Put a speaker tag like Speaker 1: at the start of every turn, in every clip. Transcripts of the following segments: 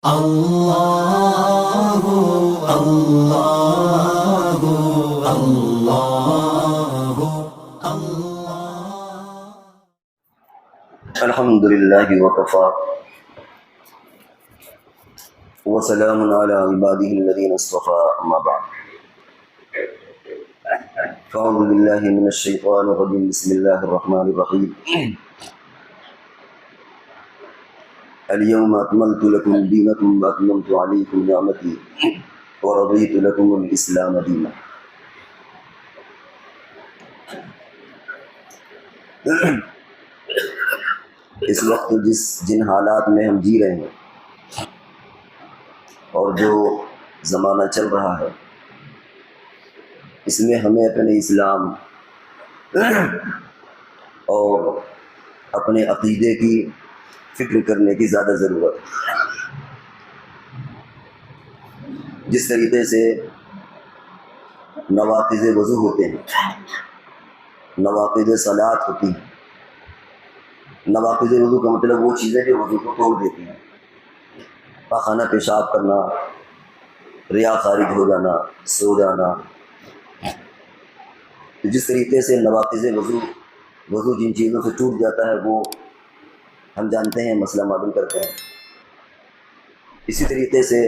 Speaker 1: اللہ اللہ اللہ اللہ
Speaker 2: الحمد للہ وکفا وسلام علی عبادہ الذین اصطفى اما بعد فاعوذ باللہ من الشیطان الرجیم بسم اللہ الرحمن الرحیم اليوم اکملت لکم دینکم واتممت علیکم نعمتی ورضیت لکم الاسلام دینا۔ اس وقت جن حالات میں ہم جی رہے ہیں اور جو زمانہ چل رہا ہے، اس میں ہمیں اپنے اسلام اور اپنے عقیدے کی فکر کرنے کی زیادہ ضرورت ہے۔ جس طریقے سے نواقض وضو ہوتے ہیں، نواقض صلاۃ ہوتی ہیں۔ نواقض وضو کا مطلب وہ چیزیں جو وضو کو توڑ دیتی ہیں، پاخانہ پیشاب کرنا، ریا خارج ہو جانا، سو جانا۔ تو جس طریقے سے نواقض وضو جن چیزوں سے ٹوٹ جاتا ہے وہ ہم جانتے ہیں، مسئلہ معلوم کرتے ہیں۔ اسی طریقے سے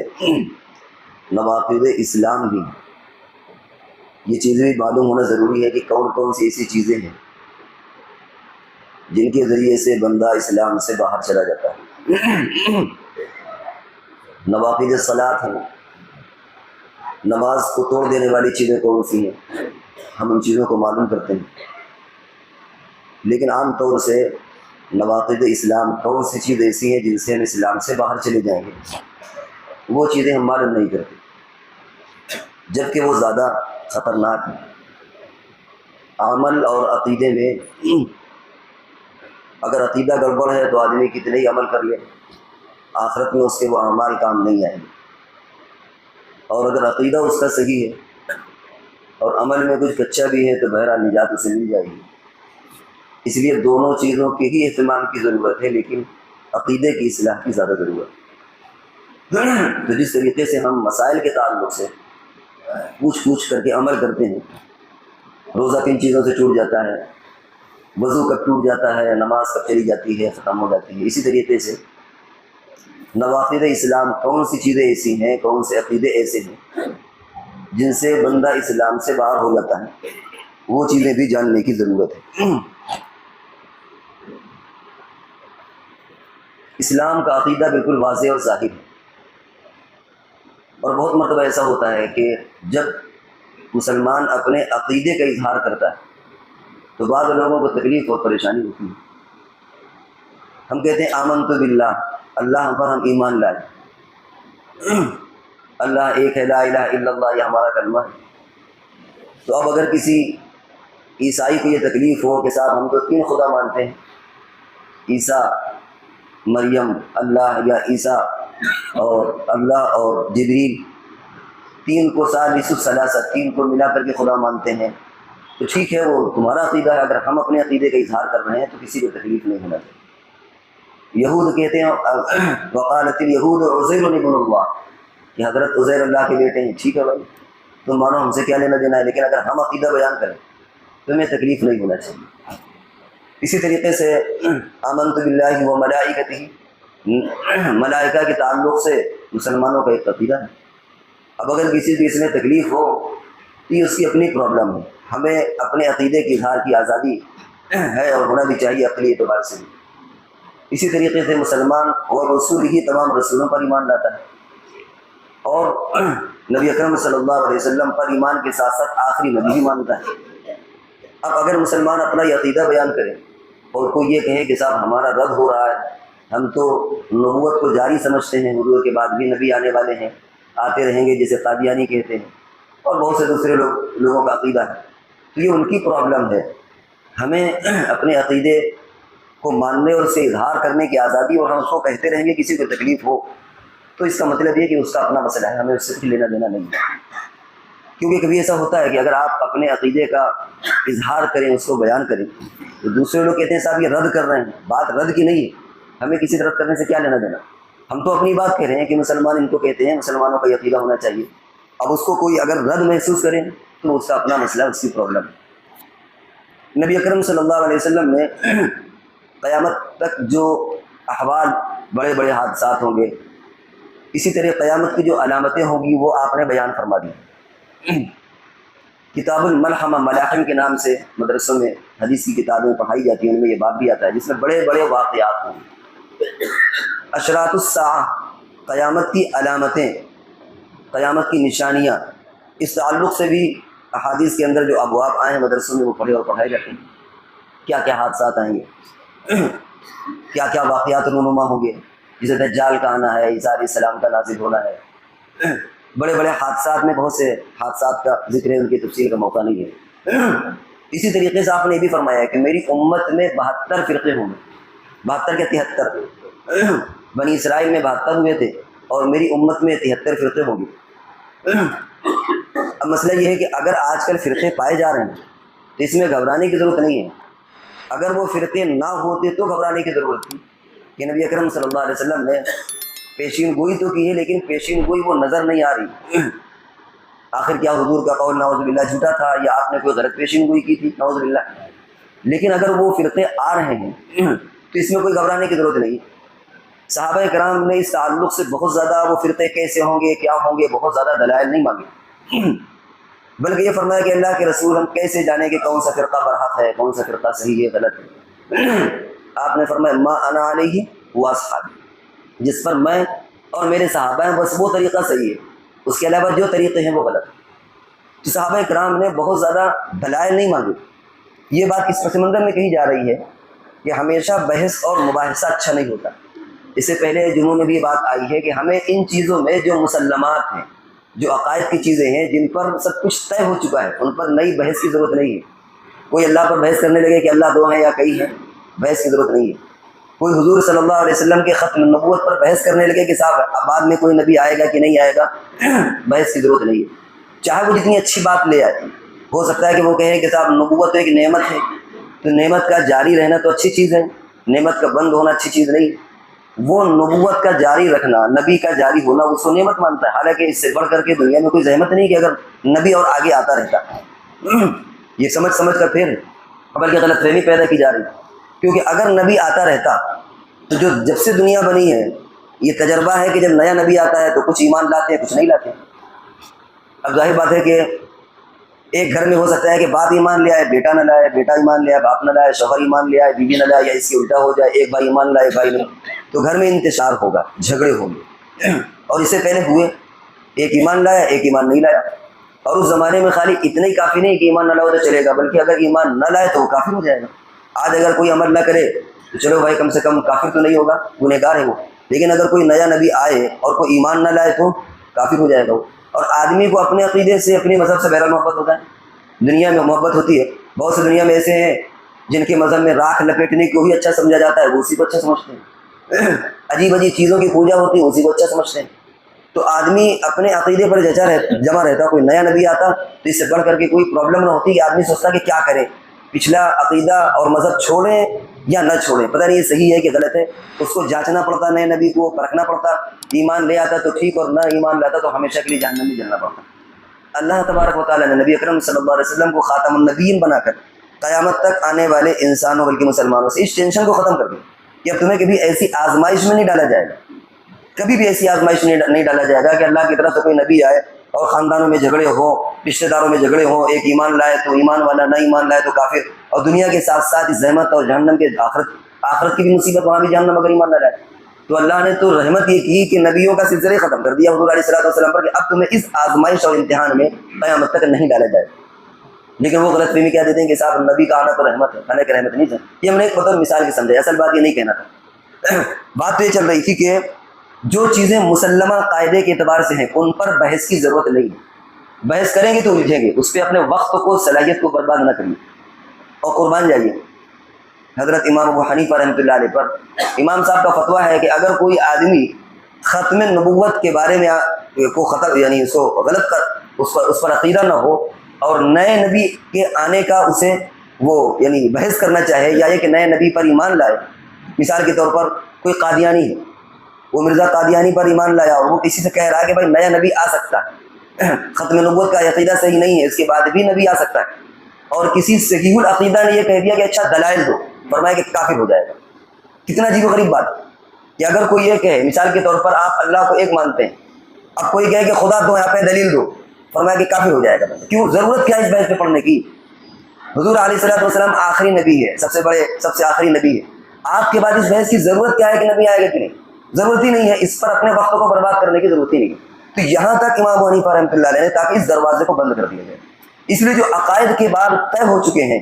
Speaker 2: نواقض اسلام بھی، یہ چیزیں بھی معلوم ہونا ضروری ہے کہ کون کون سی ایسی چیزیں ہیں جن کے ذریعے سے بندہ اسلام سے باہر چلا جاتا ہے۔ نواقض صلاۃ ہیں، نماز کو توڑ دینے والی چیزیں کون سی ہیں، ہم ان چیزوں کو معلوم کرتے ہیں، لیکن عام طور سے نواقض اسلام کون سی چیز ایسی ہیں جن سے ہم اسلام سے باہر چلے جائیں گے، وہ چیزیں ہم معلوم نہیں کرتے، جبکہ وہ زیادہ خطرناک ہیں۔ عمل اور عقیدے میں اگر عقیدہ گڑبڑ ہے تو آدمی کتنے ہی عمل کر لے، آخرت میں اس کے وہ اعمال کام نہیں آئیں گے، اور اگر عقیدہ اس کا صحیح ہے اور عمل میں کچھ کچا بھی ہے تو بہرحال نجات اسے مل جائے گی۔ اس لیے دونوں چیزوں کے ہی اہتمام کی ضرورت ہے، لیکن عقیدے کی اصلاح کی زیادہ ضرورت ہے۔ تو جس طریقے سے ہم مسائل کے تعلق سے پوچھ کر کے عمل کرتے ہیں، روزہ کن چیزوں سے ٹوٹ جاتا ہے، وضو کب ٹوٹ جاتا ہے، نماز کب چلی جاتی ہے، ختم ہو جاتی ہے، اسی طریقے سے نواقض اسلام کون سی چیزیں ایسی ہیں، کون سے عقیدے ایسے ہیں جن سے بندہ اسلام سے باہر ہو جاتا ہے، وہ چیزیں بھی جاننے کی ضرورت ہے۔ اسلام کا عقیدہ بالکل واضح اور ظاہر ہے، اور بہت مرتبہ ایسا ہوتا ہے کہ جب مسلمان اپنے عقیدے کا اظہار کرتا ہے تو بعض لوگوں کو تکلیف اور پریشانی ہوتی ہے۔ ہم کہتے ہیں آمنت باللہ، اللہ پر ہم ایمان لائے، اللہ ایک ہے، لا الہ الا اللہ، یہ ہمارا کلمہ ہے۔ تو اب اگر کسی عیسائی کو یہ تکلیف ہو کہ صاحب ہم تو 3 خدا مانتے ہیں، عیسیٰ، مریم، اللہ، یا عیسیٰ اور اللہ اور جبریل، 3 کو ثالث الثلاثہ، 3 کو ملا کر کے خدا مانتے ہیں، تو ٹھیک ہے، وہ تمہارا عقیدہ ہے، اگر ہم اپنے عقیدے کا اظہار کر رہے ہیں تو کسی کو تکلیف نہیں ہونا چاہیے۔ یہود کہتے ہیں وقالت الیہود عزیر ابن اللہ، کہ حضرت عزیر اللہ کے بیٹے ہیں، ٹھیک ہے بھائی، تم مانو، ہم سے کیا لینا دینا ہے، لیکن اگر ہم عقیدہ بیان کریں تو ہمیں تکلیف نہیں ہونا چاہیے۔ اسی طریقے سے آمنت باللہ و ملائکتہ، ملائکہ کے تعلق سے مسلمانوں کا ایک عقیدہ ہے۔ اب اگر کسی کو اس میں تکلیف ہو تو یہ اس کی اپنی پرابلم ہے، ہمیں اپنے عقیدے کے اظہار کی آزادی ہے اور ہونا بھی چاہیے عقلی اعتبار سے بھی۔ اسی طریقے سے مسلمان اور رسول ہی تمام رسولوں پر ایمان لاتا ہے، اور نبی اکرم صلی اللہ علیہ وسلم پر ایمان کے ساتھ ساتھ آخری نبی بھی مانتا ہے۔ اب اگر مسلمان اپنا یہ عقیدہ بیان کرے اور کوئی یہ کہے کہ صاحب ہمارا رد ہو رہا ہے، ہم تو نبوت کو جاری سمجھتے ہیں، نبوت کے بعد بھی نبی آنے والے ہیں، آتے رہیں گے، جیسے قادیانی کہتے ہیں، اور بہت سے دوسرے لوگوں کا عقیدہ ہے، تو یہ ان کی پرابلم ہے۔ ہمیں اپنے عقیدے کو ماننے اور اسے اظہار کرنے کی آزادی، اور ہم اس کو کہتے رہیں گے کسی کو تکلیف ہو تو اس کا مطلب یہ کہ اس کا اپنا مسئلہ ہے، ہمیں اس سے کچھ لینا دینا نہیں ہے۔ کیونکہ کبھی ایسا ہوتا ہے کہ اگر آپ اپنے عقیدے کا اظہار کریں، اس کو بیان کریں، تو دوسرے لوگ کہتے ہیں صاحب یہ رد کر رہے ہیں، بات رد کی نہیں ہے، ہمیں کسی رد کرنے سے کیا لینا دینا، ہم تو اپنی بات کہہ رہے ہیں کہ مسلمان ان کو کہتے ہیں، مسلمانوں کا یہ عقیدہ ہونا چاہیے. اب اس کو کوئی اگر رد محسوس کرے تو اس کا اپنا مسئلہ، اس کی پرابلم. نبی اکرم صلی اللہ علیہ وسلم نے قیامت تک جو احوال، بڑے بڑے حادثات ہوں گے، اسی طرح قیامت کی جو علامتیں ہوں گی وہ آپ نے بیان فرما دی. کتاب الملحمہ، ملاحم کے نام سے مدرسوں میں حدیث کی کتابیں پڑھائی جاتی ہیں، ان میں یہ باب بھی آتا ہے جس میں بڑے بڑے واقعات ہوں. اشراط الساعہ، قیامت کی علامتیں، قیامت کی نشانیاں، اس تعلق سے بھی احادیث کے اندر جو ابواب آئے ہیں مدرسوں میں وہ پڑھے اور پڑھائے جاتے ہیں. کیا کیا حادثات آئیں گے، کیا کیا واقعات رونما ہوں گے، جیسے دجال کا آنا ہے، عیسیٰ علیہ السلام کا نازل ہونا ہے. بڑے بڑے حادثات میں بہت سے حادثات کا ذکر ہے، ان کی تفصیل کا موقع نہیں ہے. اسی طریقے سے آپ نے یہ بھی فرمایا ہے کہ میری امت میں 72 فرقے ہوں گے، 72 کے 73. بنی اسرائیل میں 72 ہوئے تھے اور میری امت میں 73 فرقے ہوں گے. اب مسئلہ یہ ہے کہ اگر آج کل فرقے پائے جا رہے ہیں تو اس میں گھبرانے کی ضرورت نہیں ہے. اگر وہ فرقے نہ ہوتے تو گھبرانے کی ضرورت تھی کہ نبی اکرم صلی اللہ علیہ وسلم نے پیشین گوئی تو کی ہے، لیکن پیشین گوئی وہ نظر نہیں آ رہی. آخر کیا حضور کا قول نعوذ باللہ جھوٹا تھا یا آپ نے کوئی غلط پیشین گوئی کی تھی، نعوذ باللہ. لیکن اگر وہ فرقے آ رہے ہیں تو اس میں کوئی گھبرانے کی ضرورت نہیں. صحابہ کرام نے اس تعلق سے بہت زیادہ وہ فرقے کیسے ہوں گے، کیا ہوں گے، بہت زیادہ دلائل نہیں مانگے، بلکہ یہ فرمایا کہ اللہ کے رسول ہم کیسے جانیں کہ کون سا فرقہ برحق ہے، کون سا فرقہ صحیح ہے، غلط ہے. آپ نے فرمایا ما انا علیہ واصحابی، جس پر میں اور میرے صحابہ ہیں بس وہ طریقہ صحیح ہے، اس کے علاوہ جو طریقے ہیں وہ غلط. تو صحابہ کرام نے بہت زیادہ دلائل نہیں مانگے. یہ بات اس پس منظر میں کہی جا رہی ہے کہ ہمیشہ بحث اور مباحثہ اچھا نہیں ہوتا. اس سے پہلے جمعوں میں بھی یہ بات آئی ہے کہ ہمیں ان چیزوں میں جو مسلمات ہیں، جو عقائد کی چیزیں ہیں جن پر سب کچھ طے ہو چکا ہے، ان پر نئی بحث کی ضرورت نہیں ہے. کوئی اللہ پر بحث کرنے لگے کہ اللہ دو ہیں یا کئی ہیں، بحث کی ضرورت نہیں ہے. کوئی حضور صلی اللہ علیہ وسلم کے ختم نبوت پر بحث کرنے لگے کہ صاحب بعد میں کوئی نبی آئے گا کہ نہیں آئے گا، بحث کی ضرورت نہیں ہے. چاہے وہ جتنی اچھی بات لے آئے، ہو سکتا ہے کہ وہ کہیں کہ صاحب نبوت تو ایک نعمت ہے، تو نعمت کا جاری رہنا تو اچھی چیز ہے، نعمت کا بند ہونا اچھی چیز نہیں. وہ نبوت کا جاری رکھنا، نبی کا جاری ہونا اس کو نعمت مانتا ہے. حالانکہ اس سے بڑھ کر کے دنیا میں کوئی زحمت نہیں کہ اگر نبی اور آگے آتا رہتا. یہ سمجھ کر پھر بلکہ غلط فہمی پیدا کی جا رہی، کیونکہ اگر نبی آتا رہتا تو جو جب سے دنیا بنی ہے یہ تجربہ ہے کہ جب نیا نبی آتا ہے تو کچھ ایمان لاتے ہیں، کچھ نہیں لاتے. اب ظاہر بات ہے کہ ایک گھر میں ہو سکتا ہے کہ باپ ایمان لے آئے، بیٹا نہ لائے، بیٹا ایمان لے آئے، باپ نہ لائے، شوہر ایمان لے آئے، بیوی نہ لائے، یا اس کے الٹا ہو جائے، ایک بھائی ایمان لائے، بھائی نہیں. تو گھر میں انتشار ہوگا، جھگڑے ہوں گے. اور اس سے پہلے ہوئے، ایک ایمان لایا، ایک ایمان نہیں لایا. اور اس زمانے میں خالی اتنا ہی کافی نہیں کہ ایمان نہ لاؤ تو چلے گا، بلکہ اگر ایمان نہ لائے تو وہ کافر ہو جائے گا. آج اگر کوئی عمل نہ کرے تو چلو بھائی کم سے کم کافر تو نہیں ہوگا، گنہگار ہے وہ. لیکن اگر کوئی نیا نبی آئے اور کوئی ایمان نہ لائے تو کافر ہو جائے گا وہ. اور آدمی کو اپنے عقیدے سے، اپنے مذہب سے بہرحال محبت ہوتا ہے. دنیا میں محبت ہوتی ہے. بہت سے دنیا میں ایسے ہیں جن کے مذہب میں راکھ لپیٹنے کو بھی اچھا سمجھا جاتا ہے، وہ اسی کو اچھا سمجھتے ہیں. عجیب عجیب چیزوں کی پوجا ہوتی ہے، اسی کو اچھا سمجھتے ہیں. تو آدمی اپنے عقیدے پر جمع رہتا. کوئی نیا نبی آتا تو اس سے بڑھ کر کے کوئی پرابلم نہ ہوتی کہ آدمی سوچتا کہ کیا کرے، پچھلا عقیدہ اور مذہب چھوڑیں یا نہ چھوڑیں، پتہ نہیں یہ صحیح ہے کہ غلط ہے. اس کو جانچنا پڑتا، نئے نبی کو پرکھنا پڑتا. ایمان لے آتا تو ٹھیک، اور نہ ایمان لاتا تو ہمیشہ کے لیے جہنم میں جلنا پڑتا. اللہ تبارک و تعالیٰ نے نبی اکرم صلی اللہ علیہ وسلم کو خاتم النبیین بنا کر قیامت تک آنے والے انسانوں بلکہ مسلمانوں سے اس ٹینشن کو ختم کر دیا کہ اب تمہیں کبھی ایسی آزمائش میں نہیں ڈالا جائے گا. کبھی بھی ایسی آزمائش نہیں ڈالا جائے گا کہ اللہ کی طرف سے کوئی نبی آئے اور خاندانوں میں جھگڑے ہوں، رشتہ داروں میں جھگڑے ہوں، ایک ایمان لائے تو ایمان والا، نہ ایمان لائے تو کافر. اور دنیا کے ساتھ ساتھ اس زحمت اور جہنم کے آخرت کی بھی مصیبت، وہاں بھی جہنم اگر ایمان نہ لائے. تو اللہ نے تو رحمت یہ کی کہ نبیوں کا سلسلہ ختم کر دیا حضور علیہ الصلوۃ والسلام پر کہ اب تمہیں اس آزمائش اور امتحان میں قیامت تک نہیں ڈالا جائے. لیکن وہ غلط فہمی کیا دیتے ہیں کہ صاحب نبی کا آنا تو رحمت ہے، حالانکہ رحمت نہیں ہے. یہ ہم نے ایک مطلب مثال کی سمجھا، اصل بات یہ نہیں کہنا تھا. بات تو یہ چل رہی تھی کہ جو چیزیں مسلمہ قاعدے کے اعتبار سے ہیں ان پر بحث کی ضرورت نہیں ہے. بحث کریں گے تو الجھیں گے، اس پہ اپنے وقت کو، صلاحیت کو برباد نہ کریے اور قربان جائیے. حضرت امام ابو حنیفہ رحمۃ اللہ علیہ پر امام صاحب کا فتویٰ ہے کہ اگر کوئی آدمی ختم نبوت کے بارے میں کو خطر یعنی اس کو غلط کر اس پر عقیدہ نہ ہو اور نئے نبی کے آنے کا اسے وہ یعنی بحث کرنا چاہے، یا یہ کہ نئے نبی پر ایمان لائے. مثال کے طور پر کوئی قادیانی ہے، وہ مرزا قادیانی پر ایمان لایا اور وہ کسی سے کہہ رہا ہے کہ بھائی نیا نبی آ سکتا ہے، ختم نبوت کا عقیدہ صحیح نہیں ہے، اس کے بعد بھی نبی آ سکتا ہے، اور کسی صحیح العقیدہ نے یہ کہہ دیا کہ اچھا دلائل دو، فرمایا کہ کافر ہو جائے گا۔ کتنا عجیب و غریب بات ہے کہ اگر کوئی یہ کہے، مثال کے طور پر آپ اللہ کو ایک مانتے ہیں، اب کوئی کہے کہ خدا دو، یہاں پہ دلیل دو، فرمایا کہ کافر ہو جائے گا۔ کیوں؟ ضرورت کیا ہے اس بحث پہ پڑھنے کی؟ حضور علیہ الصلوۃ والسلام آخری نبی ہے، سب سے آخری نبی ہے، آپ کے بعد اس بحث کی ضرورت کیا ہے کہ نبی آئے گا کہ نہیں؟ ضرورت ہی نہیں ہے، اس پر اپنے وقت کو برباد کرنے کی ضرورت ہی نہیں ہے۔ تو یہاں تک امام ابو حنیفہ رحمۃ اللہ علیہ نے تاکہ اس دروازے کو بند کر دیا جائے، اس لیے جو عقائد کے بعد طے ہو چکے ہیں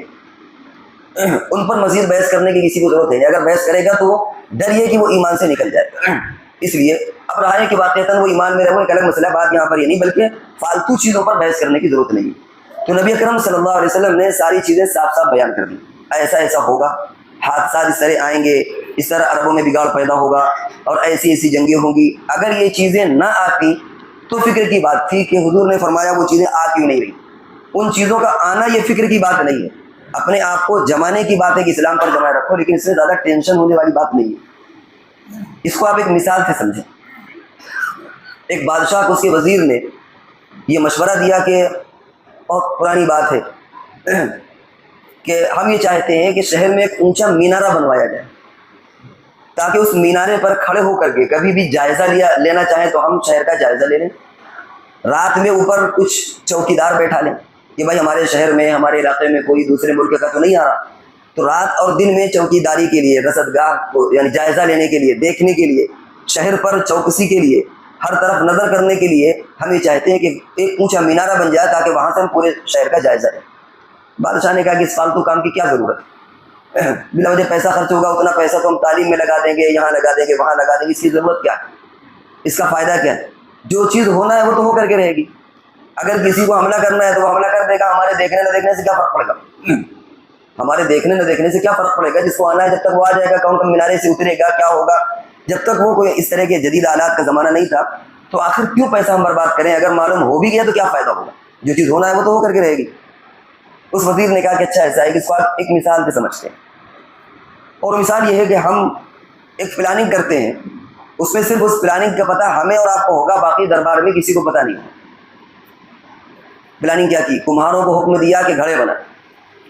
Speaker 2: ان پر مزید بحث کرنے کی کسی کو ضرورت نہیں ہے۔ اگر بحث کرے گا تو ڈر یہ کہ وہ ایمان سے نکل جائے گا، اس لیے اب رہا ہے کہ واقعتاً وہ ایمان میں رہے، وہ ایک الگ مسئلہ، بات یہاں پر یہ نہیں، بلکہ فالتو چیزوں پر بحث کرنے کی ضرورت نہیں ہے۔ تو نبی اکرم صلی اللہ علیہ وسلم نے ساری چیزیں صاف صاف بیان کر دی، ایسا ایسا ہوگا، حادثات اس طرح آئیں گے، اس طرح عربوں میں بگاڑ پیدا ہوگا، اور ایسی ایسی جنگیں ہوں گی۔ اگر یہ چیزیں نہ آتی تو فکر کی بات تھی کہ حضور نے فرمایا وہ چیزیں آ کیوں نہیں رہی۔ ان چیزوں کا آنا یہ فکر کی بات نہیں ہے، اپنے آپ کو جمانے کی بات ہے کہ اسلام پر جمائے رکھو، لیکن اس سے زیادہ ٹینشن ہونے والی بات نہیں ہے۔ اس کو آپ ایک مثال سے سمجھیں۔ ایک بادشاہ کو اس کے وزیر نے یہ مشورہ دیا کہ بہت پرانی بات ہے کہ ہم یہ چاہتے ہیں کہ شہر میں ایک اونچا مینارہ بنوایا جائے، تاکہ اس مینارے پر کھڑے ہو کر کے کبھی بھی جائزہ لینا چاہیں تو ہم شہر کا جائزہ لے لیں، رات میں اوپر کچھ چوکیدار بیٹھا لیں کہ بھائی ہمارے شہر میں، ہمارے علاقے میں کوئی دوسرے ملک کا تو نہیں آ رہا، تو رات اور دن میں چوکیداری کے لیے، رصدگاہ کو یعنی جائزہ لینے کے لیے، دیکھنے کے لیے، شہر پر چوکسی کے لیے، ہر طرف نظر کرنے کے لیے ہم یہ چاہتے ہیں کہ ایک اونچا مینارہ بن جائے تاکہ وہاں سے ہم پورے شہر کا جائزہ لیں۔ بادشاہ نے کہا کہ اس فالتو کام کی کیا ضرورت ہے، بلا وجہ پیسہ خرچ ہوگا، اتنا پیسہ تو ہم تعلیم میں لگا دیں گے، یہاں لگا دیں گے، وہاں لگا دیں گے، اس کی ضرورت کیا ہے، اس کا فائدہ کیا ہے؟ جو چیز ہونا ہے وہ تو ہو کر کے رہے گی، اگر کسی کو حملہ کرنا ہے تو وہ حملہ کر دے گا، ہمارے دیکھنے نہ دیکھنے سے کیا فرق پڑے گا؟ ہمارے دیکھنے نہ دیکھنے سے کیا فرق پڑے گا؟ جس کو آنا ہے جب تک وہ آ جائے گا، کون کون مینارے سے اترے گا، کیا ہوگا، جب تک وہ کوئی اس طرح کے جدید آلات کا زمانہ نہیں تھا، تو آخر کیوں پیسہ ہم برباد کریں؟ اگر معلوم ہو بھی گیا تو کیا فائدہ ہوگا؟ جو چیز ہونا ہے وہ تو ہو کر کے رہے گی۔ اس وزیر نے کہا کہ اچھا ایسا ہے کہ اس کو آپ ایک مثال سے سمجھتے ہیں، اور مثال یہ ہے کہ ہم ایک پلاننگ کرتے ہیں، اس میں صرف اس پلاننگ کا پتہ ہمیں اور آپ کو ہوگا، باقی دربار میں کسی کو پتہ نہیں۔ پلاننگ کیا کی؟ کمہاروں کو حکم دیا کہ گھڑے بنائیں،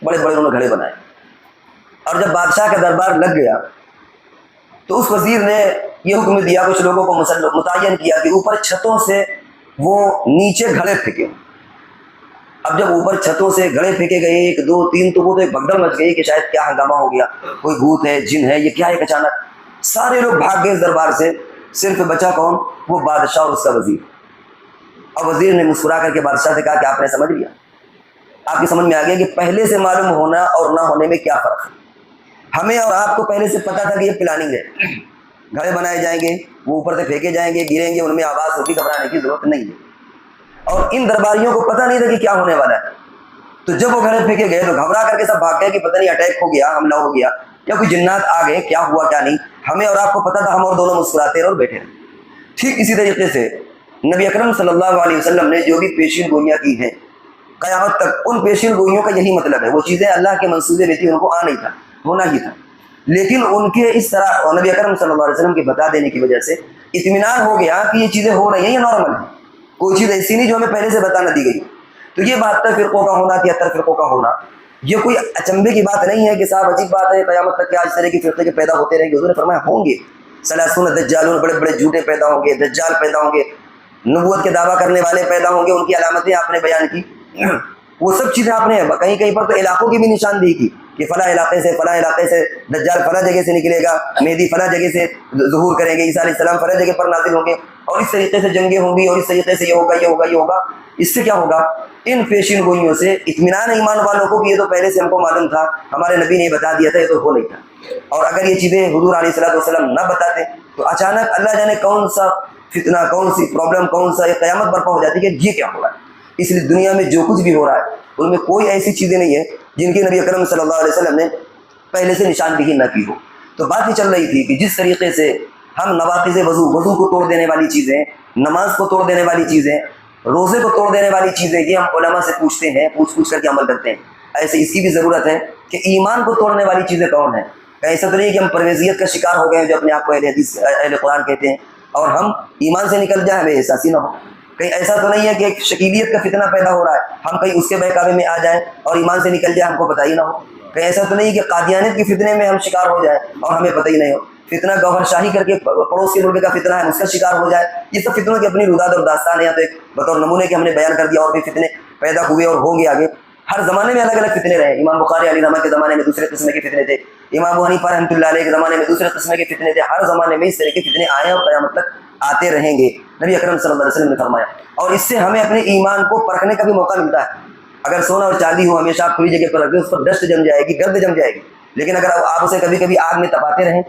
Speaker 2: بڑے بڑے انہوں نے گھڑے بنائے، اور جب بادشاہ کا دربار لگ گیا تو اس وزیر نے یہ حکم دیا، کچھ لوگوں کو متعین کیا کہ اوپر چھتوں سے وہ نیچے گھڑے پھینکے۔ اب جب اوپر چھتوں سے گھڑے پھینکے گئے، 1 2 3، تو وہ تو ایک بھگدڑ مچ گئی کہ شاید کیا ہنگامہ ہو گیا، کوئی بھوت ہے، جن ہے، یہ کیا ہے؟ اچانک سارے لوگ بھاگ گئے اس دربار سے، صرف بچا کون؟ وہ بادشاہ اور اس کا وزیر۔ اور وزیر نے مسکرا کر کے بادشاہ سے کہا کہ آپ نے سمجھ لیا، آپ کی سمجھ میں آ گیا کہ پہلے سے معلوم ہونا اور نہ ہونے میں کیا فرق ہے۔ ہمیں اور آپ کو پہلے سے پتا تھا کہ یہ پلاننگ ہے، گھڑے بنائے جائیں گے، وہ اوپر سے پھینکے جائیں گے، گریں گے، ان میں آواز ہوگی، گھبرانے کی ضرورت نہیں ہے۔ اور ان درباریوں کو پتہ نہیں تھا کہ کیا ہونے والا ہے، تو جب وہ گھڑے پھینکے گئے تو گھبرا کر کے سب بھاگ گئے کہ پتہ نہیں اٹیک ہو گیا، حملہ ہو گیا، یا کوئی جنات آ گئے، کیا ہوا کیا نہیں۔ ہمیں اور آپ کو پتہ تھا، ہم اور دونوں مسکراتے رہے اور بیٹھے رہے۔ ٹھیک اسی طریقے سے نبی اکرم صلی اللہ علیہ وسلم نے جو بھی پیشین گوئیاں کی ہیں قیامت تک، ان پیشین گوئیوں کا یہی مطلب ہے، وہ چیزیں اللہ کے منصوبے میں تھی، ان کو نہیں تھا، ہونا ہی تھا، لیکن ان کے اس طرح نبی اکرم صلی اللہ علیہ وسلم کے بتا دینے کی وجہ سے اطمینان ہو گیا کہ یہ چیزیں ہو رہی ہیں، یہ نارمل ہے، کوئی چیز ایسی نہیں جو ہمیں پہلے سے بتا نہ دی گئی۔ تو یہ 72 فرقوں کا ہونا، 73 فرقوں کا ہونا، یہ کوئی اچنبے کی بات نہیں ہے کہ صاحب عجیب بات ہے، قیامت تک کیا اس طرح کی فرقے کے پیدا ہوتے رہیں گے۔ حضور نے فرمایا ہوں گے، ثلاثون دجالون، بڑے بڑے جھوٹے پیدا ہوں گے، دجال پیدا ہوں گے، نبوت کے دعویٰ کرنے والے پیدا ہوں گے، ان کی علامتیں آپ نے بیان کی، وہ سب چیزیں آپ نے کہیں کہیں پر تو علاقوں کی بھی نشاندہی کی کہ فلاں علاقے سے دجال فلاں جگہ سے نکلے گا، مہدی فلاں جگہ سے ظہور کریں گے، عیسیٰ علیہ السلام فلاں جگہ پر نازل ہوں گے، اور اس طریقے سے جنگیں ہوں گی، اور اس طریقے سے یہ ہوگا یہ ہوگا یہ ہوگا۔ اس سے کیا ہوگا؟ ان پیشین گوئیوں سے اطمینان ایمان والوں کو کہ یہ تو پہلے سے ہم کو معلوم تھا، ہمارے نبی نے بتا دیا تھا، یہ تو ہو نہیں تھا۔ اور اگر یہ چیزیں حضور علیہ الصلوۃ والسلام نہ بتاتے تو اچانک اللہ جانے کون سا فتنہ، کون سی پرابلم، کون سا یہ قیامت برپا ہو جاتی کہ یہ کیا ہو رہا ہے۔ اس لیے دنیا میں جو کچھ بھی ہو رہا ہے ان میں کوئی ایسی چیزیں نہیں ہے جن کی نبی اکرم صلی اللہ علیہ وسلم نے پہلے سے نشاندہی نہ کی ہو۔ تو بات یہ چل رہی تھی کہ جس طریقے سے ہم نواقض وضو کو توڑ دینے والی چیزیں، نماز کو توڑ دینے والی چیزیں، روزے کو توڑ دینے والی چیزیں، یہ ہم علماء سے پوچھتے ہیں، پوچھ کر کے عمل کرتے ہیں، ایسے اس کی بھی ضرورت ہے کہ ایمان کو توڑنے والی چیزیں کون ہیں۔ ایسا تو نہیں کہ ہم پرویزیت کا شکار ہو گئے ہیں جو اپنے آپ کو اہل حدیث اہل قرآن کہتے ہیں، اور ہم ایمان سے نکل جائیں ہمیں احساس ہی نہ ہو. کہیں ایسا تو نہیں ہے کہ ایک شکیلیت کا فتنہ پیدا ہو رہا ہے, ہم کہیں اس کے بہکاوے میں آ جائیں اور ایمان سے نکل جائیں, ہم کو پتہ ہی نہ ہو. کہیں ایسا تو نہیں کہ قادیانیت کے فتنے میں ہم شکار ہو جائیں اور ہمیں پتہ ہی نہیں ہو. فتنہ گوہر شاہی کر کے پڑوس کے ملک کا فتنہ ہے, اس کا شکار ہو جائے. یہ سب فتنوں کی اپنی روداد اور داستان ہے. یا تو ایک بطور نمونے کے ہم نے بیان کر دیا, اور بھی فتنے پیدا ہوئے اور ہوں گے آگے. ہر زمانے میں الگ الگ فتنے رہے. امام بخاری علیہ رحمہ کے زمانے میں دوسرے قسم کے فتنے تھے, امام ابو حنیفہ رحمۃ اللہ علیہ کے زمانے میں دوسرے قسم کے فتنے تھے. ہر زمانے میں اس طرح کے فتنے آئے اور قیامت تک آتے رہیں گے, نبی اکرم صلی اللہ علیہ وسلم نے فرمایا. اور اس سے ہمیں اپنے ایمان کو پرکھنے کا بھی موقع ملتا ہے. اگر سونا اور چاندی ہو ہمیشہ آپ کھلی جگہ پر رکھ دیں, اس پر ڈسٹ جم جائے گی, گرد جم جائے گی. لیکن اگر آپ اسے کبھی کبھی آگ میں تپاتے رہیں,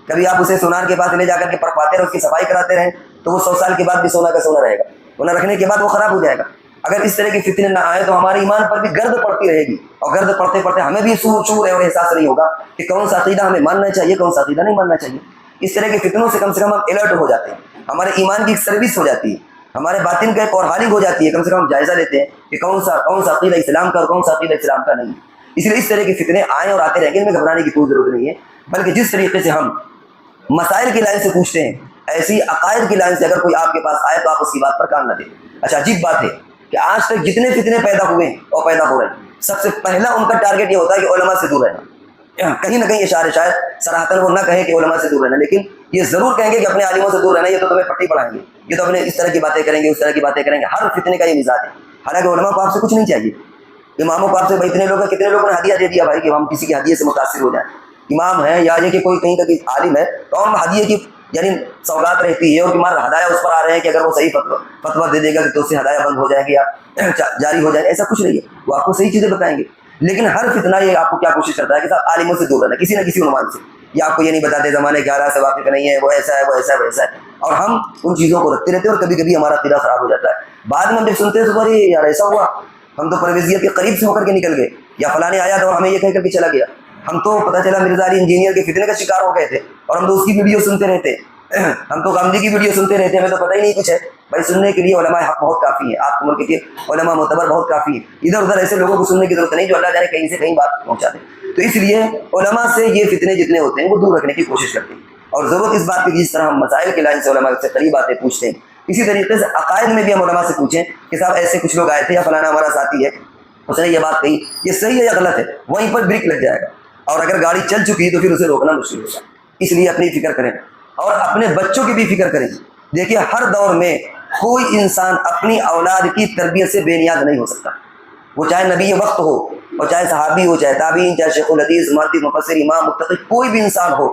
Speaker 2: کبھی آپ اسے سونار کے پاس لے جا کر کے پرکھواتے رہیں, اس کی صفائی کراتے رہیں, تو وہ 100 سال کے بعد بھی سونا کا سونا رہے گا, ورنہ رکھنے کے بعد وہ خراب ہو جائے گا. اگر اس طرح کی فتنے نہ آئے تو ہمارے ایمان پر بھی گرد پڑتی رہے گی, اور گرد پڑتے پڑتے ہمیں بھی شعور اور احساس نہیں ہوگا کہ کون سا عقیدہ ہمیں ماننا چاہیے, کون سا عقیدہ نہیں ماننا چاہیے. اس طرح کے فتنوں سے کم ہم الرٹ ہو جاتے ہیں, ہمارے ایمان کی ایک سروس ہو جاتی ہے, ہمارے باطن کا ایک اورحالی ہو جاتی ہے. کم سے کم ہم جائزہ لیتے ہیں کہ کون سا عقیدہ اسلام کا اور کون سا عقیدہ اسلام کا نہیں. اس لیے اس طرح کے فتنے آئیں اور آتے رہیں گے, ان میں گھبرانے کی کوئی ضرورت نہیں ہے. بلکہ جس طریقے سے ہم مسائل کی لائن سے پوچھتے ہیں, ایسی عقائد کی لائن سے اگر کوئی آپ کے پاس آئے تو آپ اس کی بات پر کان نہ دیں. اچھا, عجیب بات ہے کہ آج تک جتنے فتنے پیدا ہوئے اور پیدا ہو رہے ہیں, سب سے پہلا ان کا ٹارگیٹ یہ ہوتا ہے کہ علماء سے دور رہنا. کہیں نہ کہیں اشارے, شاید صراحتاً وہ نہ کہیں کہ علماء سے دور رہنا, لیکن یہ ضرور کہیں گے کہ اپنے عالموں سے دور رہنا. یہ تو تمہیں پٹی پڑھائیں گے, یہ تو اپنے اس طرح کی باتیں کریں گے, اس طرح کی باتیں کریں گے. ہر فتنے کا یہ مزاج ہے. حالانکہ علماء کو آپ سے کچھ نہیں چاہیے, اماموں کو آپ سے اتنے لوگ, کتنے لوگوں نے ہدیہ دے دیا بھائی کہ ہم کسی کی ہدیے سے متاثر ہو جائیں. امام ہے یا یہ کہ کوئی کہیں کا عالم ہے, تو ہم ہدیے کی یعنی سوغات رہتی ہے, اور تمہارا ہدایہ اس پر آ رہے ہیں کہ اگر وہ صحیح فتویٰ دے دے گا تو اس سے ہدایہ بند ہو جائے گی یا جاری ہو جائے گا. ایسا کچھ نہیں ہے, وہ آپ کو صحیح چیزیں بتائیں گے. لیکن ہر فتنہ یہ آپ کو کیا کوشش کرتا ہے کہ صاحب عالموں سے دور رہنا, کسی نہ کسی عنوان سے. یہ آپ کو یہ نہیں بتاتے زمانے 11 سے واقف نہیں ہے, وہ ایسا ہے, وہ ایسا ہے, وہ ایسا ہے, اور ہم ان چیزوں کو رکھتے رہتے ہیں, اور کبھی کبھی ہمارا عقیدہ خراب ہو جاتا ہے. بعد میں ہم جب سنتے ہیں تو بھائی یار ایسا ہوا, ہم تو پرویزیت کے قریب سے ہو کر کے نکل گئے, یا فلانے آیا تو ہمیں یہ کہہ کر کے چلا گیا, ہم تو پتہ چلا مرزا علی انجینئر کے فتنے کا شکار ہو گئے تھے, اور ہم تو اس کی ویڈیو سنتے رہتے, ہم تو غامدی کی ویڈیو سنتے رہتے, ہمیں تو پتہ ہی نہیں کچھ ہے. بھائی سننے کے لیے علماء حق بہت کافی ہے, آپ ملک کے علماء معتبر بہت کافی ہے. ادھر ادھر ایسے لوگوں کو سننے کی ضرورت نہیں جو اللہ جانے کہیں سے کہیں بات پہنچا دیں. تو اس لیے علماء سے یہ فتنے جتنے ہوتے ہیں وہ دور رکھنے کی کوشش کرتے ہیں. اور ضرورت اس بات کی, جس طرح ہم مسائل کی لائن سے علماء سے قریب آتے پوچھتے ہیں, اسی طریقے سے عقائد میں بھی ہم علماء سے پوچھیں کہ صاحب ایسے کچھ لوگ آئے تھے, یا فلانا ہمارا ساتھی ہے, اس نے یہ بات کہی, یہ صحیح ہے یا غلط ہے, وہیں پر بریک لگ جائے گا. اور اگر گاڑی چل چکی تو پھر اسے روکنا مشکل ہوگا. اس لیے اپنی فکر کریں اور اپنے بچوں کی بھی فکر کریں. دیکھیے ہر دور میں کوئی انسان اپنی اولاد کی تربیت سے بے نیاز نہیں ہو سکتا, وہ چاہے نبی وقت ہو, اور چاہے صحابی ہو, چاہے تابعین, چاہے شیخ الحدیث, محدث, مفسر, امام, متقی, کوئی بھی انسان ہو,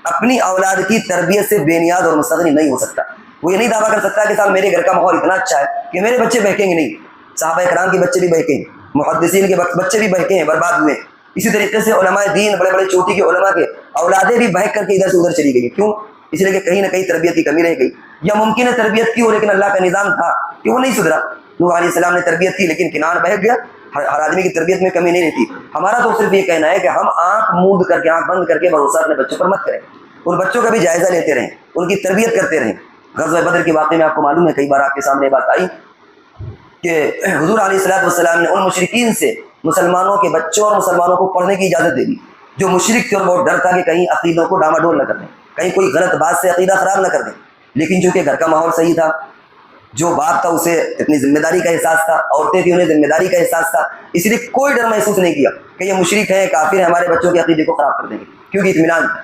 Speaker 2: اپنی اولاد کی تربیت سے بے نیاز اور مستغنی نہیں ہو سکتا. وہ یہ نہیں دعویٰ کر سکتا کہ صاحب میرے گھر کا ماحول اتنا اچھا ہے کہ میرے بچے بہکیں گے. نہیں, صحابہ کرام کے بچے بھی بہکے ہیں, محدثین کے بچے بھی بہکے ہیں, برباد ہوئے. اسی طریقے سے علماء دین, بڑے بڑے چوٹی کے علماء کے اولادیں بھی بہک کر کے ادھر سے ادھر چلی گئی. کیوں؟ اس لیے کہ کہیں نہ کہیں تربیت کی کمی رہ گئی, یا ممکن ہے تربیت کی ہو لیکن اللہ کا نظام تھا کہ وہ نہیں سدھرا. نوح علیہ السلام نے تربیت کی لیکن کنعان بہک گیا. ہر آدمی کی تربیت میں کمی نہیں رہتی. ہمارا تو صرف یہ کہنا ہے کہ ہم آنکھ موند کر کے, آنکھ بند کر کے بھروسہ اپنے بچوں پر مت کریں, ان بچوں کا بھی جائزہ لیتے رہیں, ان کی تربیت کرتے رہیں. غزوہ بدر کے واقعے میں آپ کو معلوم ہے, کئی بار آپ کے سامنے بات آئی کہ حضور علیہ السلام نے ان مشرکین سے مسلمانوں کے بچوں اور مسلمانوں کو پڑھنے کی اجازت دے دی جو مشرک تھے, اور بہت ڈر تھا کہ کہیں عقیدوں کو ڈاماڈول نہ کر دیں, کہیں کوئی غلط بات سے عقیدہ خراب نہ کر دیں. لیکن چونکہ گھر کا ماحول صحیح تھا, جو باپ تھا اسے اپنی ذمہ داری کا احساس تھا, عورتیں تھیں انہیں ذمہ داری کا احساس تھا, اس لیے کوئی ڈر محسوس نہیں کیا کہ یہ مشرک ہیں, کافر ہیں, ہمارے بچوں کے عقیدے کو خراب کر دیں گے, کیونکہ اطمینان تھا.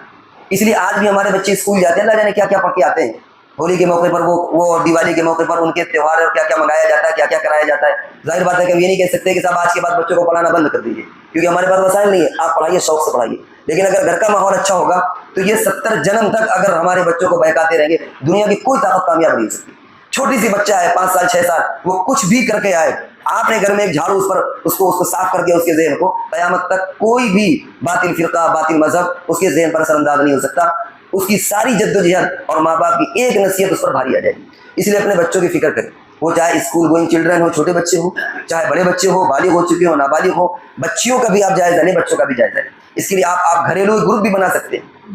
Speaker 2: اس لیے آج بھی ہمارے بچے اسکول جاتے ہیں, اللہ جانے کیا کیا پڑھ کے آتے ہیں. ہولی کے موقع پر وہ دیوالی کے موقع پر ان کے تہوار اور کیا کیا منگایا جاتا ہے, کیا کیا کرایا جاتا ہے. ظاہر بات ہے کہ ہم یہ نہیں کہہ سکتے کہ صاحب آج کے بعد بچوں کو پڑھانا بند کر دیجیے, کیونکہ ہمارے پاس وسائل نہیں ہے. آپ پڑھائیے, شوق سے پڑھائیے, لیکن اگر گھر کا ماحول اچھا ہوگا تو یہ 70 جنم تک اگر ہمارے بچوں کو بہکاتے رہیں گے, دنیا کی کوئی طاقت کامیاب نہیں ہو سکتی. چھوٹی سی بچہ ہے 5 سال 6 سال, وہ کچھ بھی کر کے آئے, آپ نے گھر میں ایک جھاڑو اس کو صاف کر دیا اس کے ذہن کو, قیامت تک کوئی بھی باطل فرقہ, باطل مذہب اس کے ذہن پر اثر انداز نہیں ہو سکتا. اس کی ساری جدوجہد اور ماں باپ کی ایک نصیحت اس پر بھاری آ جائے گی. اس لیے اپنے بچوں کی فکر کریں, وہ چاہے اسکول گوئنگ چلڈرن ہو, چھوٹے بچے ہوں, چاہے بڑے بچے ہوں, بالغ ہو چکے ہوں, نابالغ ہوں, بچیوں کا بھی آپ جائزہ لیں, بچوں کا بھی جائزہ لیں. اس کے لیے آپ گھریلو گروپ بھی بنا سکتے ہیں.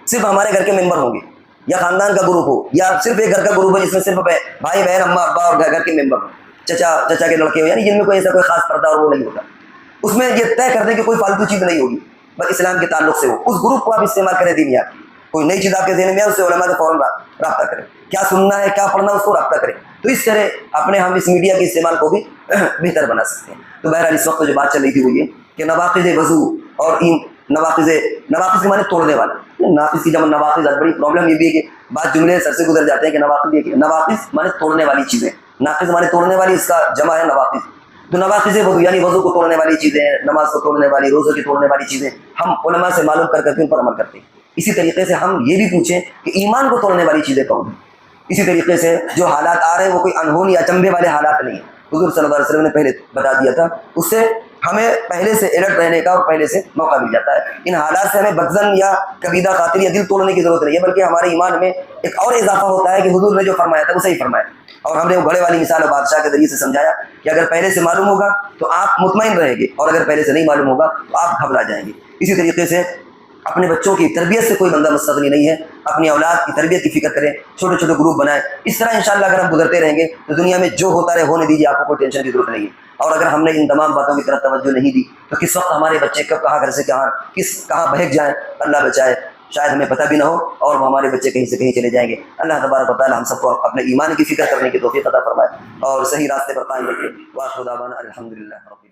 Speaker 2: صرف ہمارے گھر کے ممبر ہوں گے, یا خاندان کا گروپ ہو, یا صرف ایک گھر کا گروپ ہے جس میں صرف بھائی بہن, اماں ابا اور گھر کے ممبر ہوں, چچا کے لڑکے ہو, یعنی جن میں کوئی ایسا کوئی خاص پردہ اور وہ نہیں ہوتا. اس میں یہ طے کر دیں کہ کوئی فالتو چیز نہیں ہوگی, بس اسلام کے تعلق سے ہو. اس گروپ کو آپ استعمال کریں دینیات. کوئی نئی چیز آپ کے ذہن میں ہے اس سے علماء سے فوراً رابطہ کریں، کیا سننا ہے کیا پڑھنا اس کو رابطہ کریں. تو اس طرح اپنے ہم اس میڈیا کے استعمال کو بھی بہتر بنا سکتے ہیں. تو بہرحال اس وقت جو بات چل رہی تھی وہ یہ کہ نواقض وضو اور نواقض کے معنی توڑنے والا. ناقص کی جب نواقض بڑی پرابلم یہ بھی ہے کہ بعض جملے سر سے گزر جاتے ہیں کہ نواقض معنی توڑنے والی چیزیں، ناقص معنی توڑنے والی، اس کا جمع ہے نواقض. تو نواقض وضو یعنی وضو کو توڑنے والی چیزیں، نماز کو توڑنے والی، روزے کی توڑنے والی چیزیں ہم علماء سے معلوم کر کے ان پر عمل کرتے ہیں. اسی طریقے سے ہم یہ بھی پوچھیں کہ ایمان کو توڑنے والی چیزیں کون ہیں. اسی طریقے سے جو حالات آ رہے ہیں وہ کوئی انہونی اچنبھے والے حالات نہیں ہیں. حضور صلی اللہ علیہ وسلم نے پہلے بتا دیا تھا، اس سے ہمیں پہلے سے الرٹ رہنے کا اور پہلے سے موقع مل جاتا ہے. ان حالات سے ہمیں بدظن یا کبیدہ خاطر یا دل توڑنے کی ضرورت نہیں ہے، بلکہ ہمارے ایمان میں ایک اور اضافہ ہوتا ہے کہ حضور نے جو فرمایا تھا وہ صحیح فرمایا. اور ہم نے وہ گھڑے والی مثال بادشاہ کے ذریعے سے سمجھایا کہ اگر پہلے سے معلوم ہوگا تو آپ مطمئن رہیں گے، اور اگر پہلے سے نہیں معلوم ہوگا تو آپ گھبرا جائیں گے. اسی طریقے سے اپنے بچوں کی تربیت سے کوئی بندہ مستغنی نہیں ہے. اپنی اولاد کی تربیت کی فکر کریں، چھوٹے چھوٹے گروپ بنائیں. اس طرح انشاءاللہ اگر ہم گزرتے رہیں گے تو دنیا میں جو ہوتا رہے ہونے دیجیے، آپ کو کوئی ٹینشن کی ضرورت نہیں ہے. اور اگر ہم نے ان تمام باتوں کی طرف توجہ نہیں دی تو کس وقت ہمارے بچے کب کہاں گھر سے کہاں بہک جائیں، اللہ بچائے، شاید ہمیں پتہ بھی نہ ہو اور وہ ہمارے بچے کہیں سے کہیں چلے جائیں گے. اللہ تبارک و تعالی ہم سب کو اپنے ایمان کی فکر کرنے کی توفیق عطا فرمائے اور صحیح راستے پر قائم رکھے. وآخر دعوانا الحمدللہ رب العالمین.